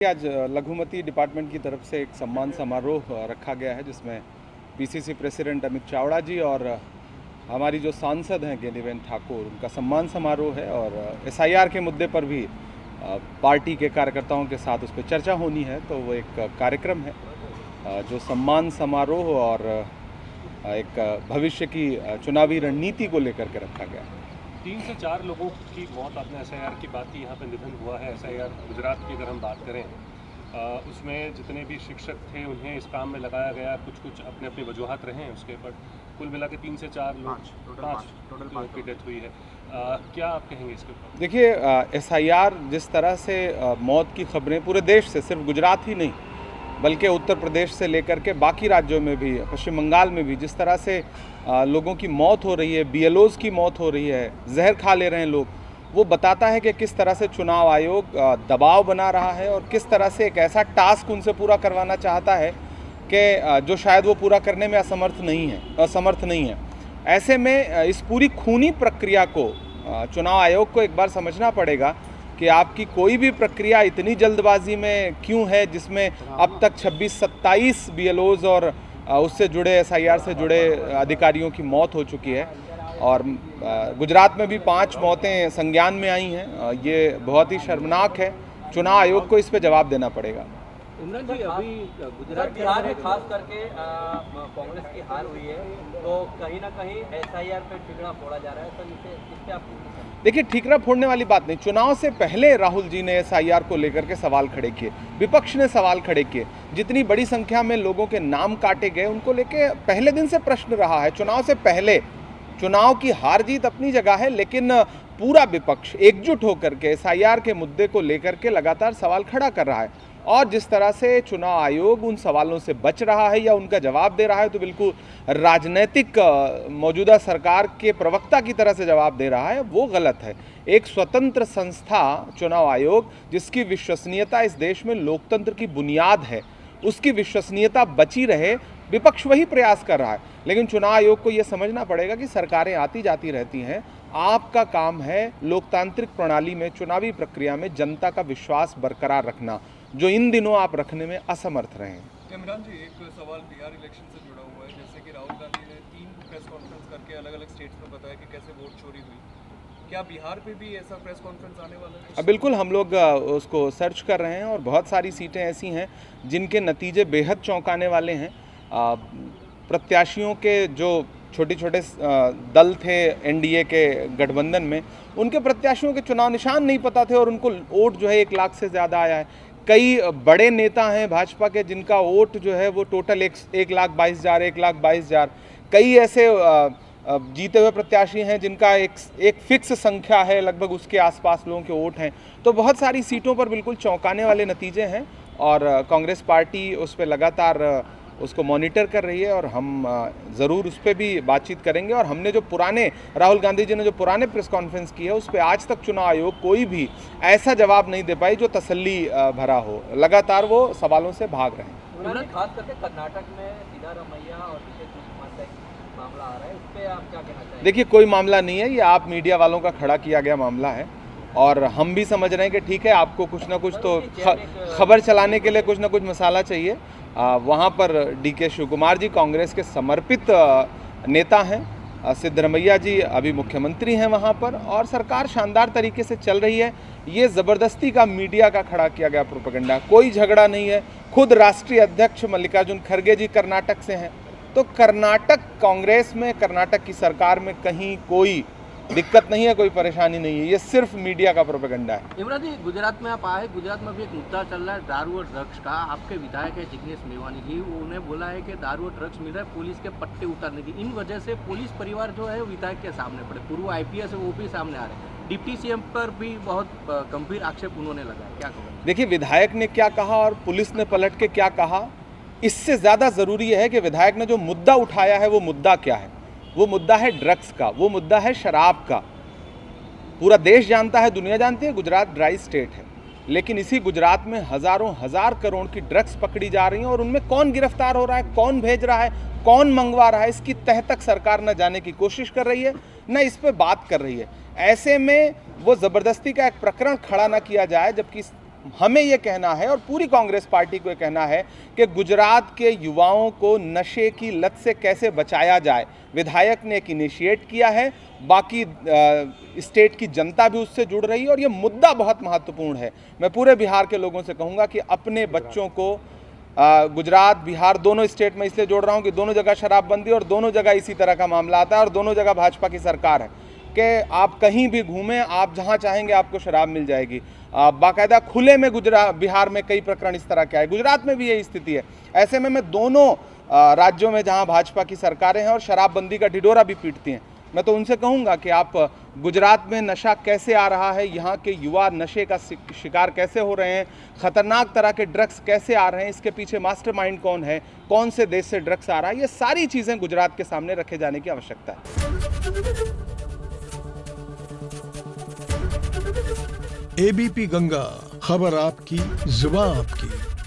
आज लघुमती डिपार्टमेंट की तरफ से एक सम्मान समारोह रखा गया है जिसमें पीसीसी प्रेसिडेंट अमित चावड़ा जी और हमारी जो सांसद हैं गेनीबेन ठाकुर, उनका सम्मान समारोह है। और एसआईआर के मुद्दे पर भी पार्टी के कार्यकर्ताओं के साथ उस पर चर्चा होनी है, तो वो एक कार्यक्रम है जो सम्मान समारोह और एक भविष्य की चुनावी रणनीति को लेकर के रखा गया है। 3 से 4 लोगों की मौत, आपने एसआईआर की बात की, यहाँ पे निधन हुआ है। एसआईआर गुजरात की अगर हम बात करें, उसमें जितने भी शिक्षक थे उन्हें इस काम में लगाया गया, कुछ अपने अपनी वजूहत रहे हैं उसके, पर कुल मिला के 3 से 4 लोग, पाँच की डेथ हुई है। क्या आप कहेंगे इसके ऊपर? देखिए, एसआईआर जिस तरह से मौत की खबरें पूरे देश से, सिर्फ गुजरात ही नहीं बल्कि उत्तर प्रदेश से लेकर के बाकी राज्यों में भी, पश्चिम बंगाल में भी जिस तरह से लोगों की मौत हो रही है, बीएलओज़ की मौत हो रही है, जहर खा ले रहे हैं लोग, वो बताता है कि किस तरह से चुनाव आयोग दबाव बना रहा है और किस तरह से एक ऐसा टास्क उनसे पूरा करवाना चाहता है कि जो शायद वो पूरा करने में असमर्थ नहीं है। ऐसे में इस पूरी खूनी प्रक्रिया को चुनाव आयोग को एक बार समझना पड़ेगा कि आपकी कोई भी प्रक्रिया इतनी जल्दबाजी में क्यों है, जिसमें अब तक 26-27 बीएलओज़ और उससे जुड़े एसआईआर से जुड़े अधिकारियों की मौत हो चुकी है। और गुजरात में भी 5 मौतें संज्ञान में आई हैं। ये बहुत ही शर्मनाक है। चुनाव आयोग को इस पे जवाब देना पड़ेगा। इमरान जी, अभी गुजरात बिहार में खास करके कांग्रेस की हार हुई है, तो कहीं ना कहीं एसआईआर पे ठिकरा फोड़ा जा रहा है, तो इस पे आप देखिए, ठीकरा फोड़ने वाली बात नहीं। चुनाव से पहले राहुल जी ने एसआईआर को लेकर के सवाल खड़े किए, विपक्ष ने सवाल खड़े किए, जितनी बड़ी संख्या में लोगों के नाम काटे गए उनको लेके पहले दिन से प्रश्न रहा है। चुनाव से पहले, चुनाव की हार जीत अपनी जगह है, लेकिन पूरा विपक्ष एकजुट होकर के एसआईआर के मुद्दे को लेकर के लगातार सवाल खड़ा कर रहा है। और जिस तरह से चुनाव आयोग उन सवालों से बच रहा है या उनका जवाब दे रहा है, तो बिल्कुल राजनीतिक मौजूदा सरकार के प्रवक्ता की तरह से जवाब दे रहा है, वो गलत है। एक स्वतंत्र संस्था चुनाव आयोग, जिसकी विश्वसनीयता इस देश में लोकतंत्र की बुनियाद है, उसकी विश्वसनीयता बची रहे, विपक्ष वही प्रयास कर रहा है। लेकिन चुनाव आयोग को ये समझना पड़ेगा कि सरकारें आती जाती रहती हैं। आपका काम है लोकतांत्रिक प्रणाली में, चुनावी प्रक्रिया में जनता का विश्वास बरकरार रखना, जो इन दिनों आप रखने में असमर्थ रहे हैं। इमरान जी, एक सवाल बिहार इलेक्शन से जुड़ा हुआ है। जैसे कि राहुल गांधी ने 3 प्रेस कॉन्फ्रेंस करके अलग अलग स्टेट्स में बताया कि कैसे वोट चोरी हुई। क्या बिहार पे भी ऐसा प्रेस कॉन्फ्रेंस आने वाला है? बिल्कुल, हम लोग उसको सर्च कर रहे हैं और बहुत सारी सीटें ऐसी हैं जिनके नतीजे बेहद चौंकाने वाले हैं। प्रत्याशियों के जो छोटे छोटे दल थे एनडीए के गठबंधन में, उनके प्रत्याशियों के चुनाव निशान नहीं पता थे और उनको वोट जो है 1 लाख से ज़्यादा आया है। कई बड़े नेता हैं भाजपा के जिनका वोट जो है वो टोटल 1,22,000। कई ऐसे जीते हुए प्रत्याशी हैं जिनका एक फिक्स संख्या है, लगभग उसके आसपास लोगों के वोट हैं। तो बहुत सारी सीटों पर बिल्कुल चौंकाने वाले नतीजे हैं और कांग्रेस पार्टी उस पर लगातार उसको मॉनिटर कर रही है और हम ज़रूर उस पर भी बातचीत करेंगे। और हमने जो पुराने, राहुल गांधी जी ने जो पुराने प्रेस कॉन्फ्रेंस की है, उस पर आज तक चुनाव आयोग कोई भी ऐसा जवाब नहीं दे पाई जो तसल्ली भरा हो। लगातार वो सवालों से भाग रहे हैं। खास करके कर्नाटक में सिद्धारमैया और मामला आ रहा है, उस पर आप क्या कहना चाहेंगे? देखिए, कोई मामला नहीं है, ये आप मीडिया वालों का खड़ा किया गया मामला है और हम भी समझ रहे हैं कि ठीक है, आपको कुछ ना कुछ तो खबर चलाने के लिए कुछ ना कुछ मसाला चाहिए। वहाँ पर डीके शिवकुमार जी कांग्रेस के समर्पित नेता हैं, सिद्धरमैया जी अभी मुख्यमंत्री हैं वहाँ पर, और सरकार शानदार तरीके से चल रही है। ये ज़बरदस्ती का मीडिया का खड़ा किया गया प्रोपेगेंडा, कोई झगड़ा नहीं है। खुद राष्ट्रीय अध्यक्ष मल्लिकार्जुन खड़गे जी कर्नाटक से हैं, तो कर्नाटक कांग्रेस में, कर्नाटक की सरकार में कहीं कोई दिक्कत नहीं है, कोई परेशानी नहीं है। ये सिर्फ मीडिया का प्रोपेगेंडा है। इमरान जी, गुजरात में आप आए, गुजरात में भी एक मुद्दा चल रहा है दारू और ड्रग्स का। आपके विधायक है जिग्नेश मेवानी जी, उन्हें बोला है कि दारू और ड्रग्स मिल रहा है पुलिस के पट्टे उतारने की। इन वजह से पुलिस परिवार जो है विधायक के सामने पड़े, पूर्व आईपीएस है वो भी सामने आ रहे हैं। डिप्टी सीएम पर भी बहुत गंभीर आक्षेप उन्होंने लगाया, क्या कहोगे? देखिए, विधायक ने क्या कहा और पुलिस ने पलट के क्या कहा, इससे ज़्यादा ज़रूरी है कि विधायक ने जो मुद्दा उठाया है वो मुद्दा क्या है। वो मुद्दा है ड्रग्स का, वो मुद्दा है शराब का। पूरा देश जानता है, दुनिया जानती है, गुजरात ड्राई स्टेट है, लेकिन इसी गुजरात में हज़ारों हज़ार करोड़ की ड्रग्स पकड़ी जा रही हैं और उनमें कौन गिरफ्तार हो रहा है, कौन भेज रहा है, कौन मंगवा रहा है, इसकी तह तक सरकार न जाने की कोशिश कर रही है, न इस पर बात कर रही है। ऐसे में वो ज़बरदस्ती का एक प्रकरण खड़ा न किया जाए, जबकि हमें ये कहना है और पूरी कांग्रेस पार्टी को ये कहना है कि गुजरात के युवाओं को नशे की लत से कैसे बचाया जाए। विधायक ने एक इनिशिएट किया है, बाकी स्टेट की जनता भी उससे जुड़ रही है और ये मुद्दा बहुत महत्वपूर्ण है। मैं पूरे बिहार के लोगों से कहूँगा कि अपने बच्चों को गुजरात, बिहार दोनों स्टेट में इसलिए जोड़ रहा हूँ कि दोनों जगह शराबबंदी और दोनों जगह इसी तरह का मामला आता है और दोनों जगह भाजपा की सरकार है कि आप कहीं भी घूमें, आप जहां चाहेंगे आपको शराब मिल जाएगी। बाकायदा खुले में बिहार में कई प्रकरण इस तरह के आए, गुजरात में भी यही स्थिति है। ऐसे में मैं दोनों राज्यों में जहां भाजपा की सरकारें हैं और शराबबंदी का ढिढोरा भी पीटती हैं, मैं तो उनसे कहूँगा कि आप गुजरात में नशा कैसे आ रहा है, यहाँ के युवा नशे का शिकार कैसे हो रहे हैं, ख़तरनाक तरह के ड्रग्स कैसे आ रहे हैं, इसके पीछे मास्टरमाइंड कौन है, कौन से देश से ड्रग्स आ रहा है, ये सारी चीज़ें गुजरात के सामने रखे जाने की आवश्यकता है। एबीपी गंगा, खबर आपकी, जुबान आपकी।